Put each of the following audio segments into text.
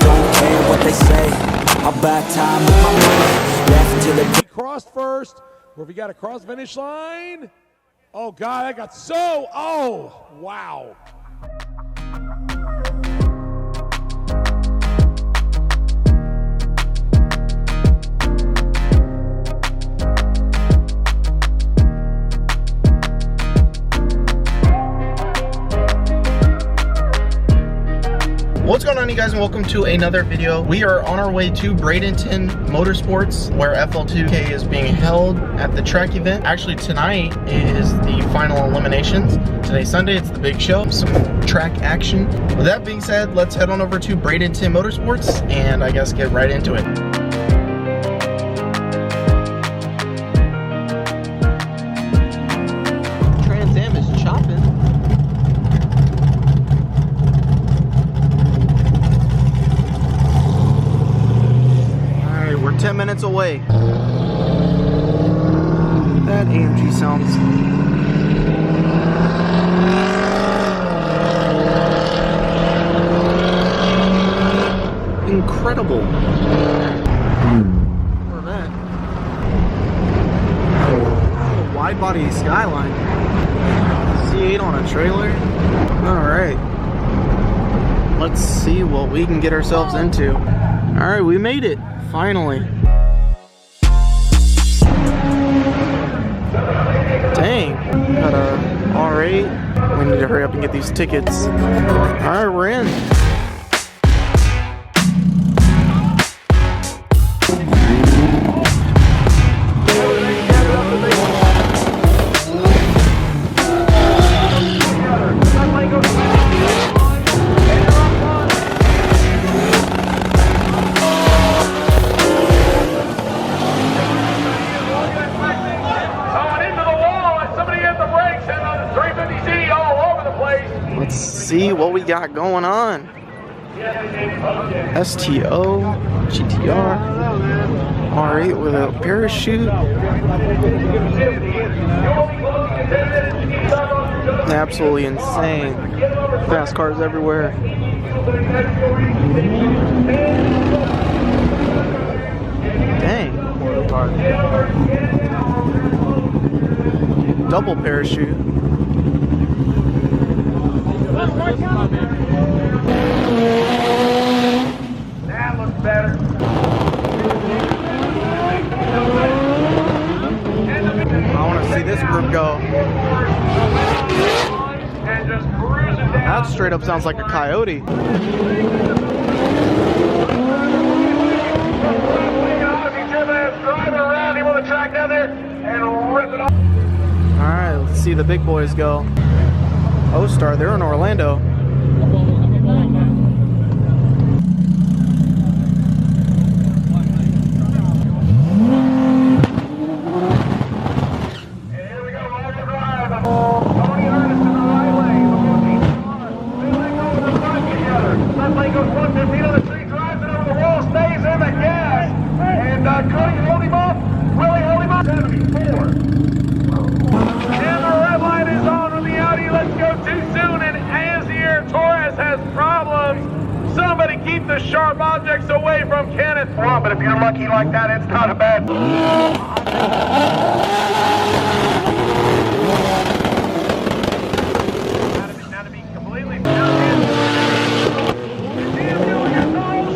don't care what they say. I'll buy time with my money. Left to the crossed first. Where we got a cross finish line. Oh God, I got so. Oh wow. What's going on, you guys, and welcome to another video. We are on our way to Bradenton Motorsports, where FL2K is being held at the track event. Actually, tonight is the final eliminations. Today's Sunday, it's the big show, some track action. With that being said, let's head on over to Bradenton Motorsports and I guess get right into it. Trans Am is chopping. We're 10 minutes away. That AMG sounds incredible. Corvette. A wide body Skyline. C8 on a trailer. Alright. Let's see what we can get ourselves into. Alright, we made it. Finally. Dang. Got a R8. We need to hurry up and get these tickets. Alright, we're in. Let's see what we got going on. STO, GTR, R8 with a parachute. Absolutely insane. Fast cars everywhere. Dang. Double parachute. That looks better. I want to see this group go. That straight up sounds like a coyote. Alright, let's see the big boys go. O-Star, they're in Orlando. Somebody keep the sharp objects away from Kenneth. Well, but if you're lucky like that, it's not a bad. Now to be completely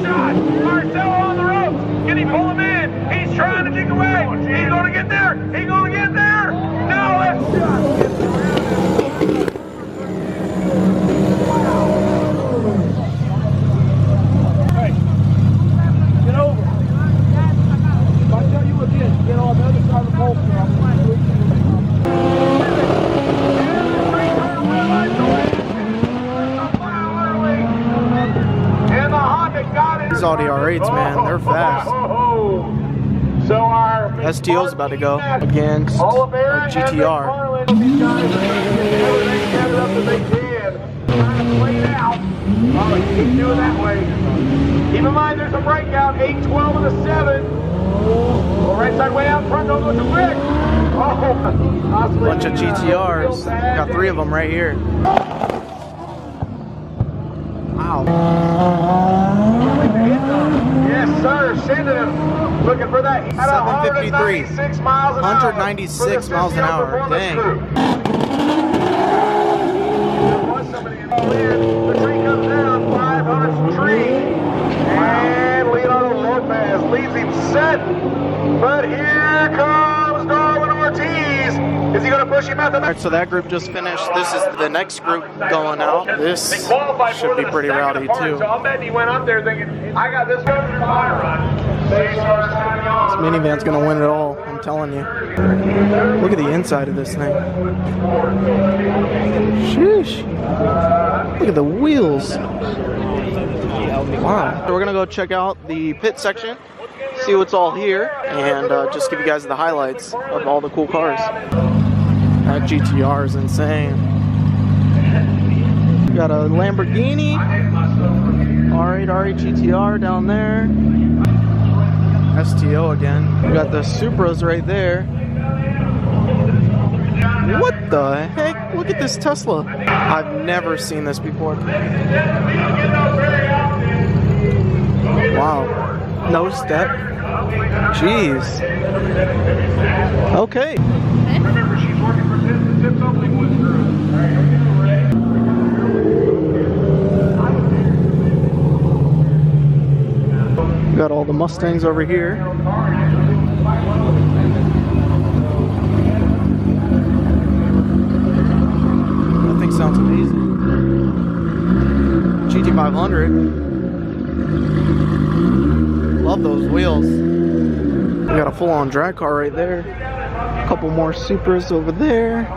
shot. Marcelo on the ropes. Can he pull him in? He's trying to dig away. He's going to get there. He's going to get there. No, let's shot. These Audi R8s, man, they're fast. So our STO's about to go against a GTR. Keep doing that way. Keep in mind there's a breakout, 8-12 and a 7. Well, right side way out front, don't go too quick. Bunch of GTRs. Got 3 of them right here. Wow. looking for that. At 753. 196 miles an hour. 196 miles an hour. Dang. There was somebody in the tree comes down, 500's tree. And Leonardo Lopez leaves him set. But here comes Darwin Ortiz. Is he going to push him out the Alright, so that group just finished. This is the next group going out. This should be pretty rowdy too. So I'll bet he went up there thinking, I got this going for my run. This Minivan's gonna win it all, I'm telling you. Look at the inside of this thing. Sheesh. Look at the wheels. Wow. So we're gonna go check out the pit section, see what's all here, and just give you guys the highlights of all the cool cars. That GTR is insane. We got a Lamborghini, R8 GTR down there. STO again. We got the Supras right there. What the heck? Look at this Tesla. I've never seen this before. Wow. No step. Jeez. Okay. Remember, she's working for Tips Opening Woods Group. Got all the Mustangs over here. That thing sounds amazing. GT500. Love those wheels. We got a full-on drag car right there. A couple more Supras over there.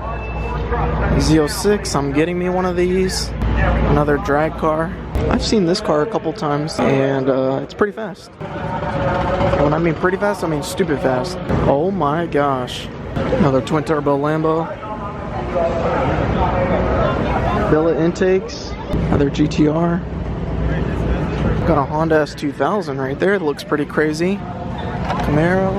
Z06, I'm getting me one of these. Another drag car. I've seen this car a couple times, and it's pretty fast. And when I mean pretty fast, I mean stupid fast. Oh my gosh. Another twin-turbo Lambo. Billet intakes. Another GTR. Got a Honda S2000 right there. It looks pretty crazy. Camaro.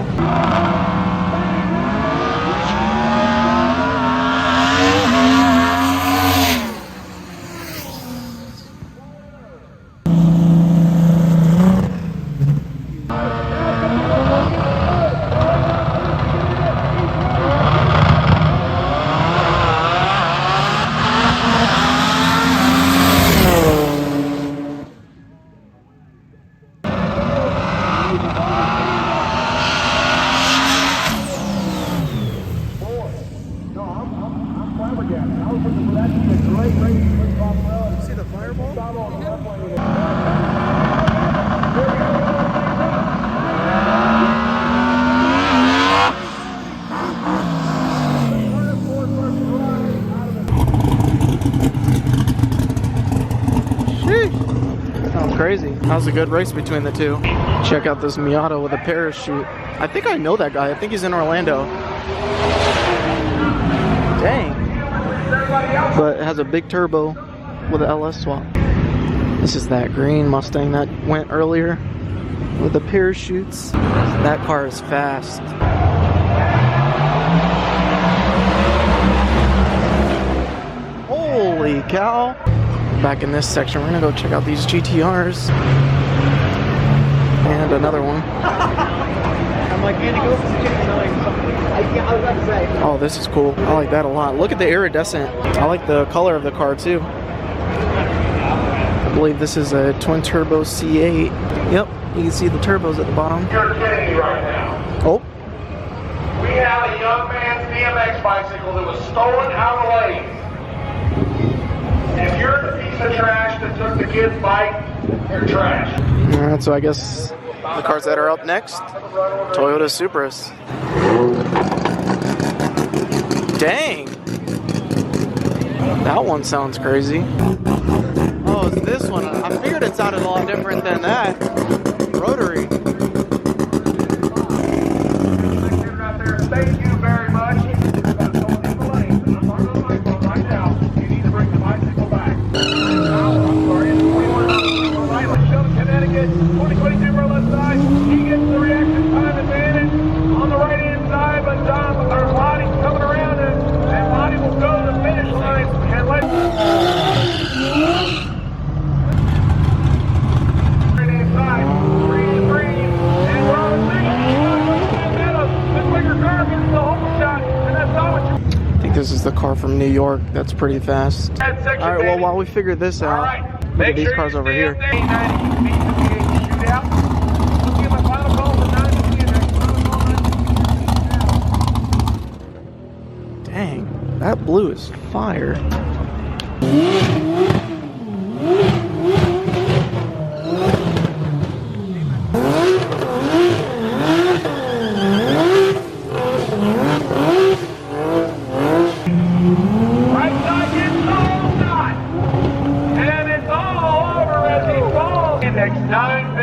See the fireball? Sheesh. Sounds crazy. That was a good race between the two. Check out this Miata with a parachute. I think I know that guy. I think he's in Orlando. Dang. But it has a big turbo with an LS swap. This is that green Mustang that went earlier with the parachutes. That car is fast. Holy cow. Back in this section, we're gonna go check out these GTRs. And another one. I'm like, Andy, go Oh, this is cool. I like that a lot. Look at the iridescent. I like the color of the car too. I believe this is a twin turbo C8. Yep, you can see the turbos at the bottom. You're kidding me right now. Oh. We have a young man's BMX bicycle that was stolen out of the lane. If you're the piece of trash that took the kid's bike, you're trash. Alright, so I guess the cars that are up next, Toyota Supras. Dang! That one sounds crazy. Oh, it's this one. I figured it sounded a lot different than that. Rotary. Thank you very much. Right now, you need to bring the bicycle back. I'm sorry, it's 21 Connecticut, 2022 for left side. He gets the reaction time advantage on the right hand side, but Lonnie's coming around and Lonnie will go to the finish line and let right hand side, 3-3, and we're on the from New York. That's pretty fast. All right, well, while we figure this out, look at these cars over here. Dang, that blue is fire.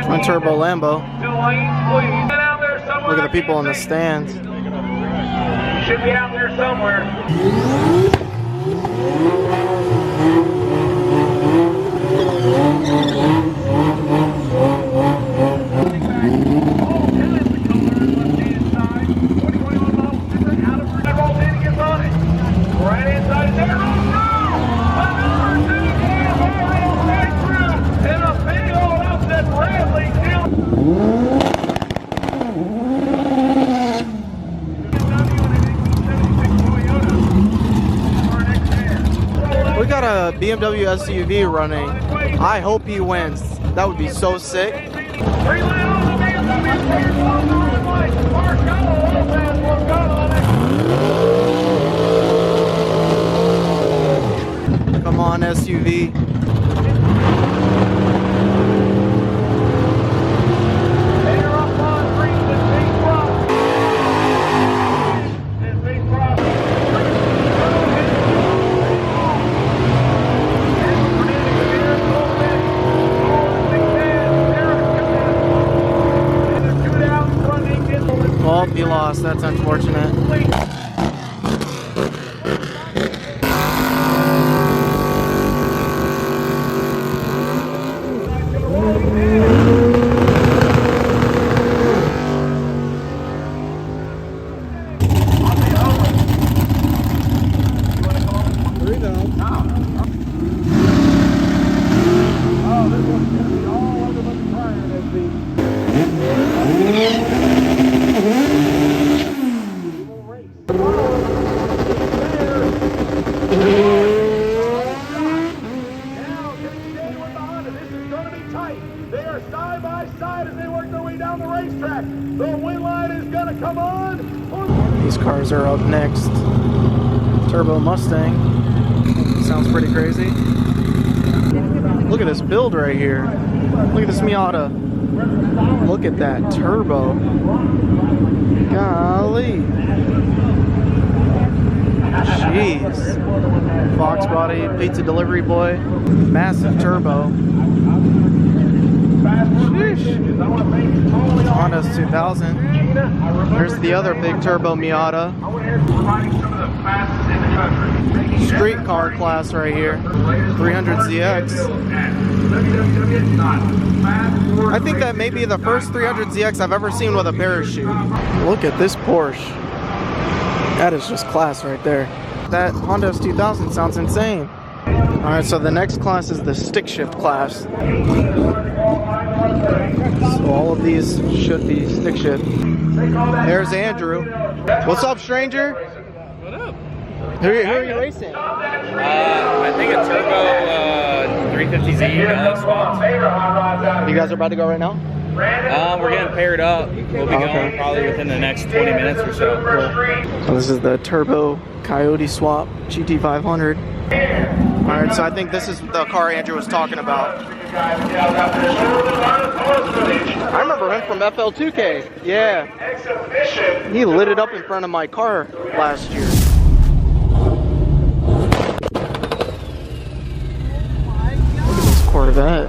My turbo Lambo. Look at the people in the stands. Should be out there somewhere. Right inside there. We got a BMW SUV running. I hope he wins. That would be so sick. Come on, SUV. Well, he lost. That's unfortunate. These cars are up next. Turbo Mustang. Sounds pretty crazy. Look at this build right here. Look at this Miata. Look at that turbo. Golly. Jeez. Box body, pizza delivery boy. Massive turbo. Sheesh. Honda's 2000. There's the other big turbo Miata. Street car class right here. 300ZX. I think that may be the first 300ZX I've ever seen with a parachute. Look at this Porsche. That is just class right there. That Honda S2000 sounds insane. Alright, so the next class is the stick shift class. So all of these should be stick shift. There's Andrew. What's up, stranger? What up? Who are you racing? I think a turbo 350Z swap. You guys are about to go right now? We're getting paired up. We'll be going probably within the next 20 minutes or so. Cool. So this is the turbo Coyote swap GT500. Alright, so I think this is the car Andrew was talking about. I remember him from FL2K. Yeah. He lit it up in front of my car last year. Look at this Corvette.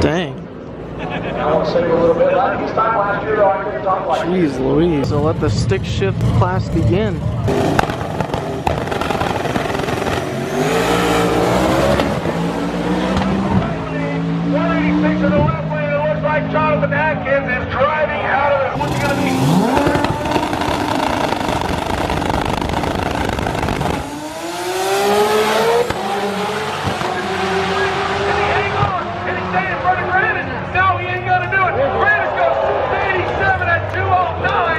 Dang. Jeez Louise. So let the stick shift class begin. To the left lane, it looks like Johnathan is driving out of it. What's it going to be? Can he hang on? Can he stay in front of Granite? No, he ain't going to do it. Granite goes 287 at 209.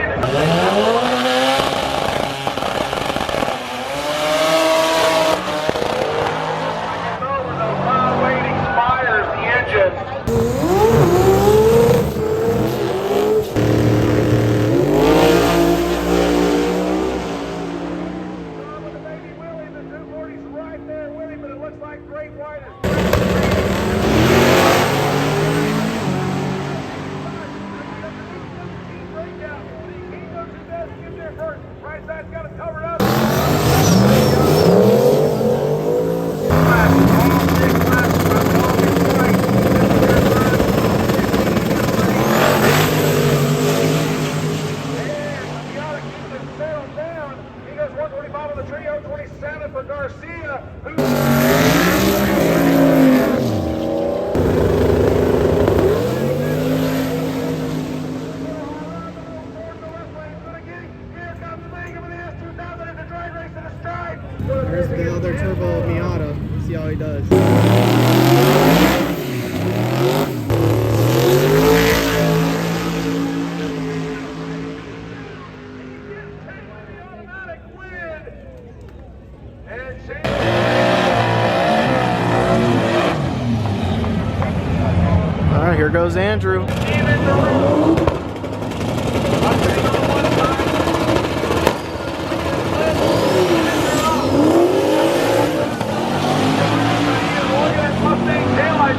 goes Andrew.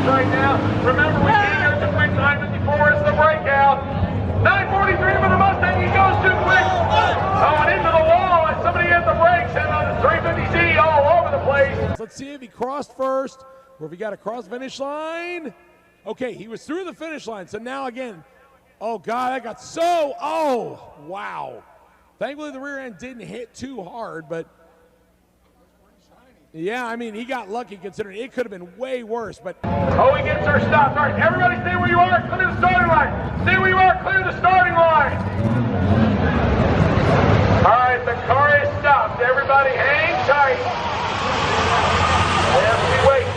Right now. Remember, we can't go too quick. 954 is the breakout. 943 for the Mustang. He goes too quick. Oh, and into the wall. And somebody hit the brakes. And on the 350Z all over the place. Let's see if he crossed first or if he got across the finish line. Okay, he was through the finish line. So now again, oh God, that got so, oh, wow. Thankfully the rear end didn't hit too hard, but yeah, I mean, he got lucky considering it could have been way worse, but. Oh, he gets her stopped. All right, everybody stay where you are, clear the starting line. Stay where you are, clear the starting line. All right, the car is stopped. Everybody hang tight. As we wait.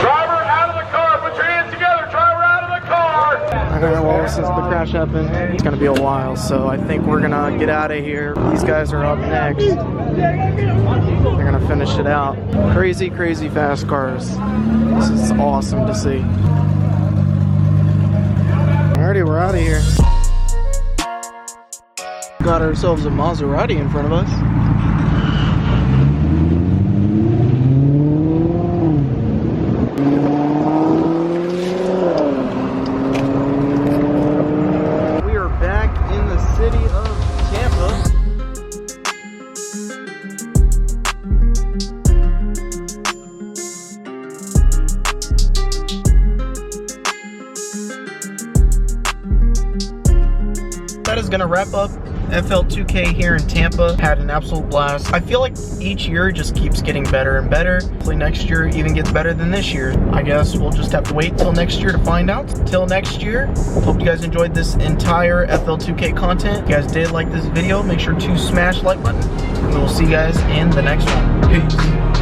Driver out of the car, put your hands together. Driver out of the car. Okay, well, since the crash happened, it's gonna be a while, so I think we're gonna get out of here. These guys are up next. They're gonna finish it out. Crazy, crazy fast cars. This is awesome to see. Alrighty, we're out of here. Got ourselves a Maserati in front of us. We are back in the city of Tampa. That is gonna wrap up FL2K here in Tampa. Had an absolute blast. I feel like each year just keeps getting better and better. Hopefully next year even gets better than this year. I guess we'll just have to wait till next year to find out. Till next year, hope you guys enjoyed this entire FL2K content. If you guys did like this video, make sure to smash the like button. And we will see you guys in the next one. Peace.